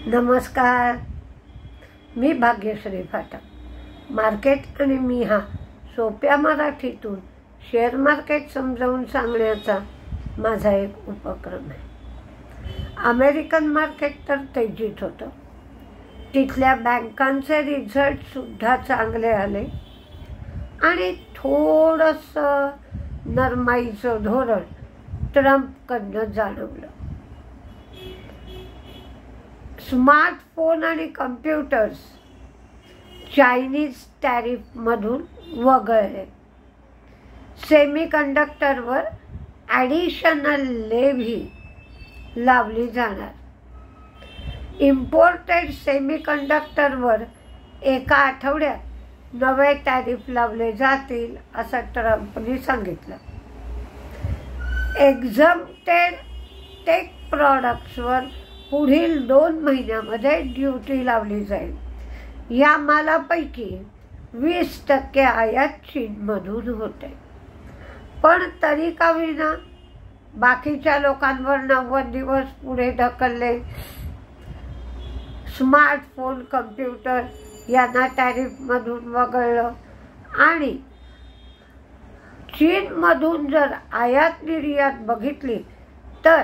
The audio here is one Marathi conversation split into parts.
नमस्कार, मी भाग्यश्री फाटक. मार्केट आणि मी हा सोप्या मराठीतून शेअर मार्केट समजावून सांगण्याचा माझा एक उपक्रम आहे. अमेरिकन मार्केट तर तेजीत होतं. तिथल्या बँकांचे रिझल्टसुद्धा चांगले आले आणि थोडंसं नरमाईचं धोरण ट्रम्पकडनं जाणवलं. स्मार्टफोन आणि कम्प्युटर्स चायनीज टॅरिफमधून वगळले. सेमीकंडक्टरवर ॲडिशनल लेव्ही लावली जाणार. इम्पोर्टेड सेमीकंडक्टरवर एका आठवड्यात नवे टॅरिफ लावले जातील असं ट्रम्पने सांगितलं. एक्झम्प्टेड टेक प्रॉडक्ट्सवर पुढील 2 महिन्यामध्ये ड्युटी लावली जाईल. या मालापैकी 20% आयात चीनमधून होते. पण तरी का विना बाकीच्या लोकांवर 90 दिवस पुढे ढकलले. स्मार्टफोन, कम्प्युटर यांना टॅरिफमधून वगळलं आणि चीनमधून जर आयात निर्यात बघितली तर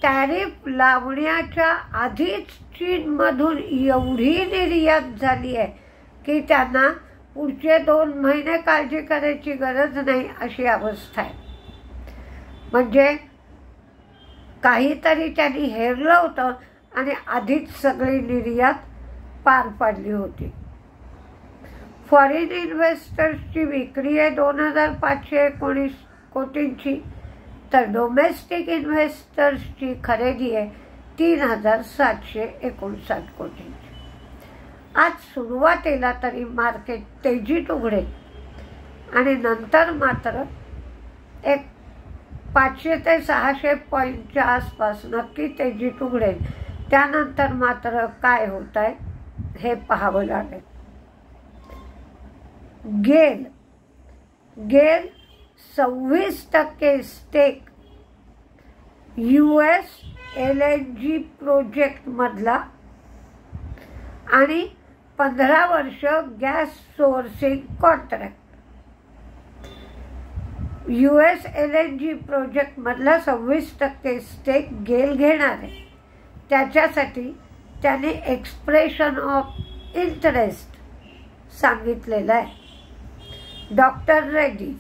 टॅरिफ लावण्याच्या आधीच चीनमधून एवढी निर्यात झाली आहे की त्यांना पुढचे 2 महिने काळजी करायची गरज नाही अशी अवस्था आहे. म्हणजे काहीतरी त्यांनी हेरलं होतं आणि आधीच सगळी निर्यात पार पाडली होती. फॉरेन इन्व्हेस्टर्सची विक्री आहे 2519 कोटींची, तर डोमेस्टिक इन्व्हेस्टर्सची खरेदी आहे 3759 कोटींची. आज सुरुवातीला तरी मार्केट तेजीत उघडेल आणि नंतर मात्र एक 500 ते 600 पॉईंटच्या आसपास नक्की तेजीत उघडेल. त्यानंतर मात्र काय होत आहे हे पाहावं लागेल. गेल 26% स्टेक US LNG प्रोजेक्टमधला आणि 15 वर्ष gas sourcing contract. US LNG प्रोजेक्टमधला 26% स्टेक गेल घेणार आहे. त्याच्यासाठी त्याने एक्सप्रेशन ऑफ इंटरेस्ट सांगितलेलं आहे. डॉक्टर रेड्डीज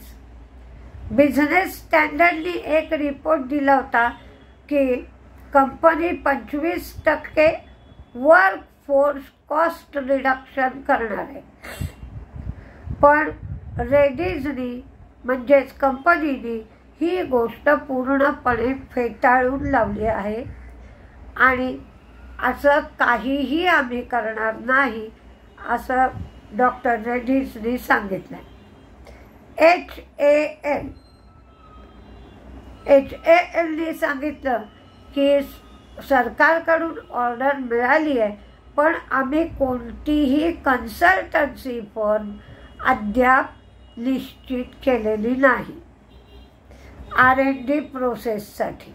बिझनेस स्टँडर्डनी एक रिपोर्ट दिला होता की कंपनी 25% वर्कफोर्स कॉस्ट रिडक्शन करणार आहे. पण रेड्डीजनी म्हणजेच कंपनीने ही गोष्ट पूर्णपणे फेटाळून लावली आहे आणि असं काहीही आम्ही करणार नाही असं डॉक्टर रेड्डीजनी सांगितलं. HALनी सांगितलं की सरकारकडून ऑर्डर मिळाली आहे पण आम्ही कोणतीही कन्सल्टन्सी फर्म अद्याप निश्चित केलेली नाही R&D प्रोसेससाठी.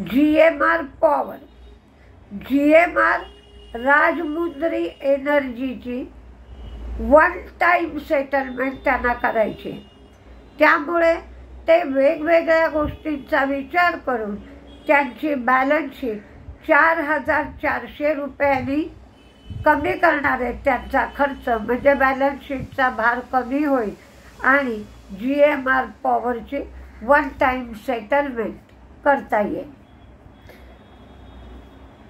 GMR power, GMR Rajahmundry एनर्जीची 1 टाइम सेटलमेंट त्यांना करायची. त्यामुळे ते वेगवेगळ्या गोष्टींचा विचार करून त्यांची बॅलन्स शीट 4400 रुपयांनी कमी करणार आहेत. त्यांचा खर्च म्हणजे बॅलन्स शीटचा भार कमी होईल आणि GMR पॉवरची 1 टाइम सेटलमेंट करता येईल.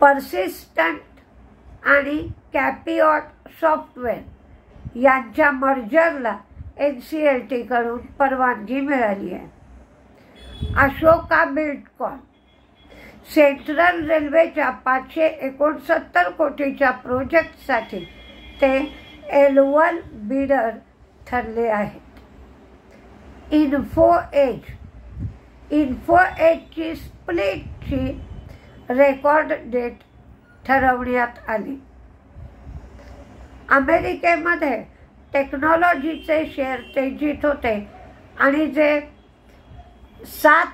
पर्सिस्टंट आणि कॅपिऑट सॉफ्टवेअर यांच्या मर्जरला NCLT कडून परवानगी मिळाली आहे. अशोका बिल्डकॉन सेंट्रल रेल्वेच्या 569 कोटीच्या प्रोजेक्टसाठी ते L1 बिडर ठरले आहेत. इन्फोएजची स्प्लिटची रेकॉर्ड डेट ठरवण्यात आली. अमेरिकेमध्ये टेक्नॉलॉजीचे शेअर तेजीत होते आणि जे 7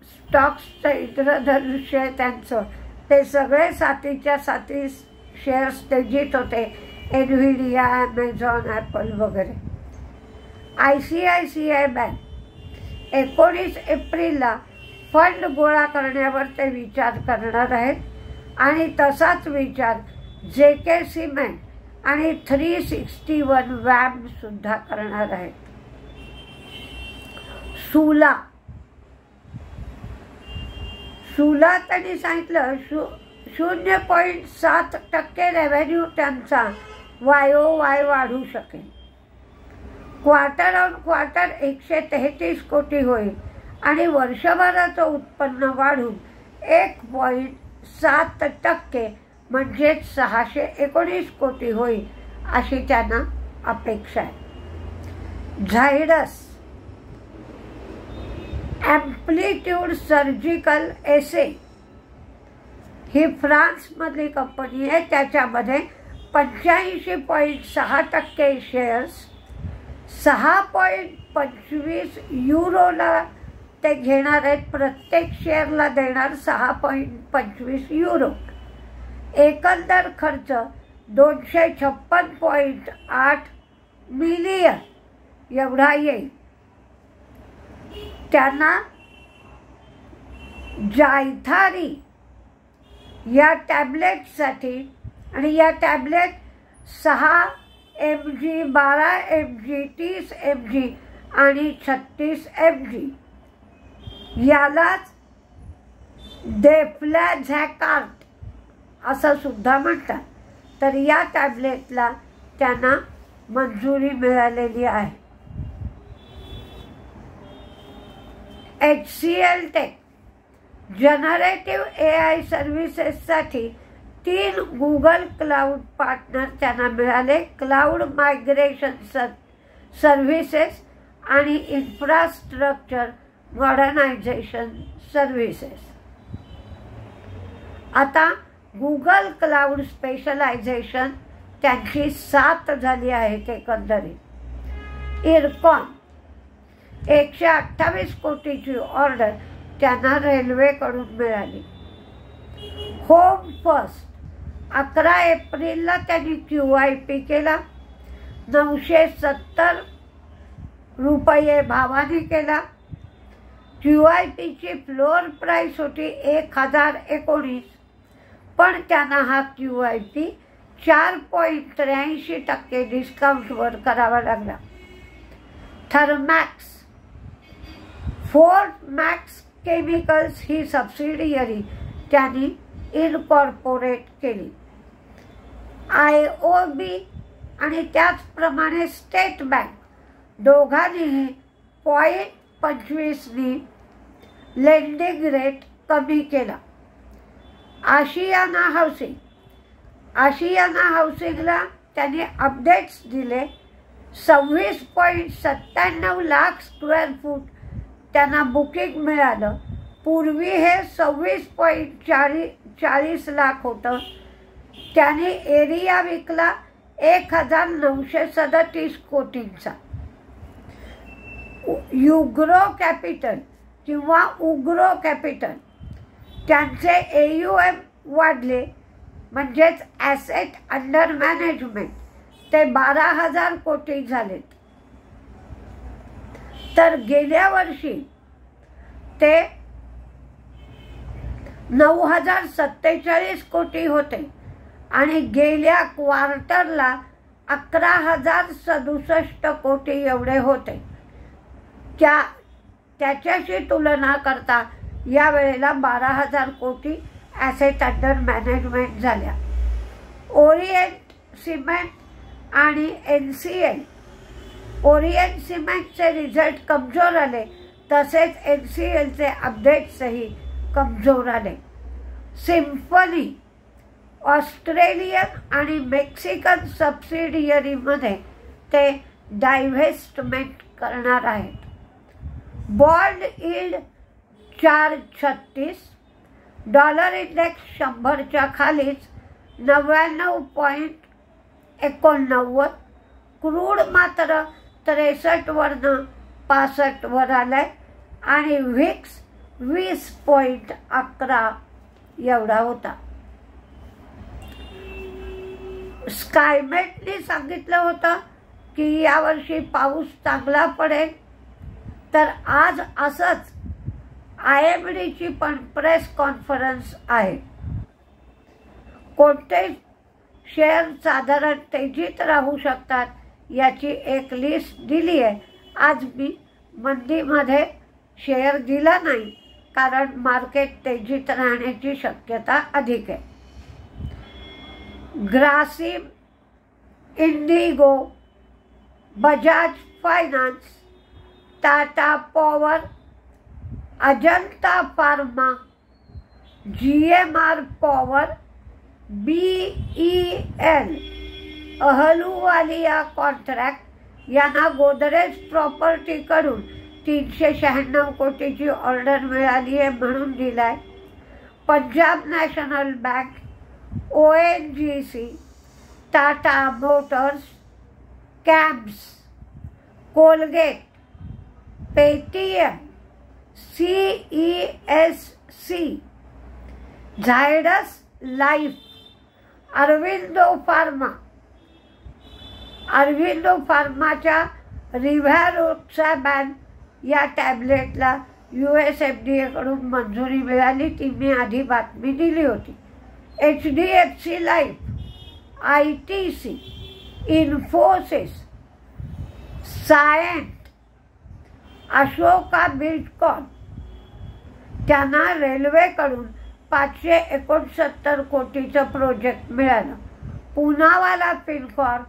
स्टॉक्सचं इंद्रधनुष्य त्यांचं ते सगळे साथीच्या साथी शेअर्स तेजीत होते. एनव्हिडिया, ॲमेझॉन, ॲपल वगैरे. ICICI बँक 19 एप्रिलला फंड गोळा करण्यावर ते विचार करणार आहेत आणि तसाच विचार JK सिमेंट आणि 361 वॅम सुद्धा करणार आहेत. सुला त्यांनी सांगितलं 0.7% रेव्हेन्यू त्यांचा YOY वाढू शकेल. क्वार्टर ऑन क्वार्टर 133 कोटी होईल आणि वर्षभराचं उत्पन्न वाढून 1.7% म्हणजेच 619 कोटी होईल अशी त्यांना अपेक्षा आहे. झायडस ॲम्प्लिट्यूड सर्जिकल SA ही फ्रान्समधली कंपनी आहे. त्याच्यामध्ये 85.6% शेअर्स 6.25 युरोला ते घेणार आहेत. प्रत्येक शेअरला देणार 6.25 युरो. एकंदर खर्च 256.8 मिलियन एवढा येईल. त्यांना जायथारी या टॅबलेटसाठी, आणि या टॅबलेट 6 mg, 12 mg, 30 mg आणि 36 mg यालाच डेफ्लॅझॅकार्ट असं सुद्धा म्हणतात. तर या टॅबलेटला त्यांना मंजुरी मिळालेली आहे. HCL टेक जनरेटिव्ह AI सर्व्हिसेससाठी 3 गुगल क्लाउड पार्टनर त्यांना मिळाले. क्लाउड मायग्रेशन सर्व्हिसेस आणि इन्फ्रास्ट्रक्चर मॉडर्नायझेशन सर्व्हिसेस. आता गुगल क्लाउड स्पेशलायझेशन त्यांची 7 झाली आहेत एकंदरीत. इरकॉन 128 कोटीची ऑर्डर त्यांना रेल्वेकडून मिळाली. होम फर्स्ट 11 एप्रिलला त्यांनी QIP केला. 970 रुपये भावाने केला. QIPची फ्लोअर प्राईस होती 1019, पण त्यांना हा QIP 4.83% डिस्काउंटवर करावा लागला. थर्मॅक्स फोर्ट मॅक्स केमिकल्स ही सबसिडियरी त्यांनी इनकॉर्पोरेट केली. IOB आणि त्याचप्रमाणे स्टेट बँक दोघांनीही 0.25 लेंडिंग रेट कमी केला. आशियाना हाऊसिंगला त्यांनी अपडेट्स दिले. 26.97 लाख स्क्वेअर फूट त्यांना बुकिंग मिळालं. पूर्वी हे 26.40 लाख होतं. त्याने एरिया विकला 1937 कोटींचा. युग्रो कॅपिटल किंवा उग्रो कॅपिटल त्यांचे AUM वाढले, म्हणजेच ॲसेट अंडर मॅनेजमेंट ते 12,000 कोटी झालेत. तर गेल्या वर्षी ते 9,047 कोटी होते आणि गेल्या क्वार्टरला 11,067 कोटी एवढे होते. त्याच्याशी तुलना करता यावेळेला 12,000 कोटी ॲसेट अंडर मॅनेजमेंट झाल्या. ओरिएंट सिमेंट आणि NCL, ओरिएंट सिमेंटचे रिझल्ट कमजोर आले, तसेच NCLचे अपडेट्सही कमजोर आले. सिम्फनी ऑस्ट्रेलियन आणि मेक्सिकन सबसिडियरीमध्ये ते डायव्हेस्टमेंट करणार आहेत. बॉन्ड यील्ड 4.36, डॉलर इंडेक्स 100च्या खालीच 99.89, क्रूड मात्र 63 वरनं 65 वर आलाय आणि व्हिक्स 20.11 एवढा होता. स्कायमेटने सांगितलं होतं की यावर्षी पाऊस चांगला पडेल. तर आज असंच IMDची पण प्रेस कॉन्फरन्स आहे. कोणते शेअर साधारण तेजीत राहू शकतात याची एक लिस्ट दिली आहे. आज मी मंदीमध्ये शेअर दिला नाही कारण मार्केट तेजीत राहण्याची शक्यता अधिक आहे. Grasim, Indigo, Bajaj finance, Tata power, Ajanta pharma, GMR power, BEL, Ahluwalia contract यांना गोदरेज प्रॉपर्टीकडून 396 कोटीची ऑर्डर मिळाली आहे म्हणून दिलाय. Punjab national bank, ONGC, Tata motors, CAMS, Colgate, Paytm, CESC, Zydus life, Aurobindo फार्माच्या रिव्हॅरोक्साबॅन या टॅबलेटला USFDA कडून मंजुरी मिळाली. ती मी आधी बातमी दिली होती. HDFC life, ITC, Infosys, Cyient, Ashoka Buildcon त्यांना रेल्वेकडून 569 कोटीचं प्रोजेक्ट मिळालं. Poonawalla Fincorp,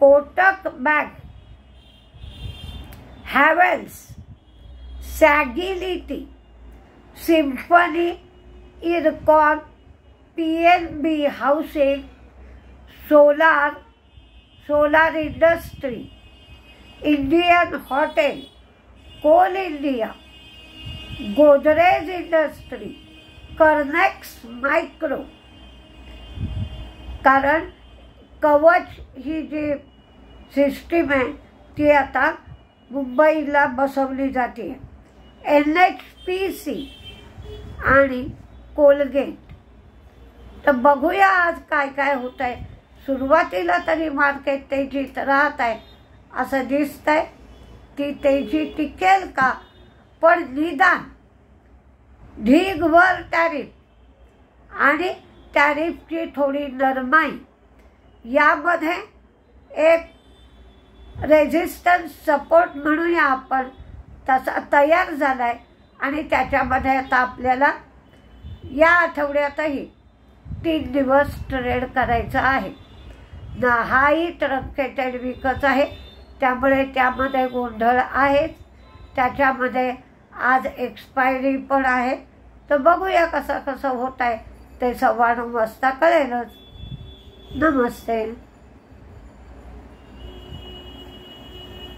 Kotak bank, Havells, Sagility, symphony, Ircon, PNB housing, solar industry, Indian hotel, coal India, Godrej industry, Kernex micro. कारण कवच ही जी सिस्टीम आहे ती आता मुंबईला बसवली जाते. NHPC आणि कोलगेट. तर बघूया आज काय काय होत आहे. सुरुवातीला तरी मार्केट तेजीत राहत आहे असं दिसतंय. ती तेजी टिकेल का? पण निदान ढीगभर टॅरिफ आणि टॅरिफची थोडी नरमाई यामध्ये एक रेझिस्टन्स सपोर्ट म्हणूया आपण तसा तयार झालाय. आणि त्याच्यामध्ये आता आपल्याला या आठवड्यातही 3 दिवस ट्रेड करायचा आहे ना. हाही ट्रंकेटेड वीकच आहे त्यामुळे त्यामध्ये गोंधळ आहेच. त्याच्यामध्ये आज एक्सपायरी पण आहे. तर बघूया कसं होत आहे ते 9:15 वाजता कळेलच. नमस्ते.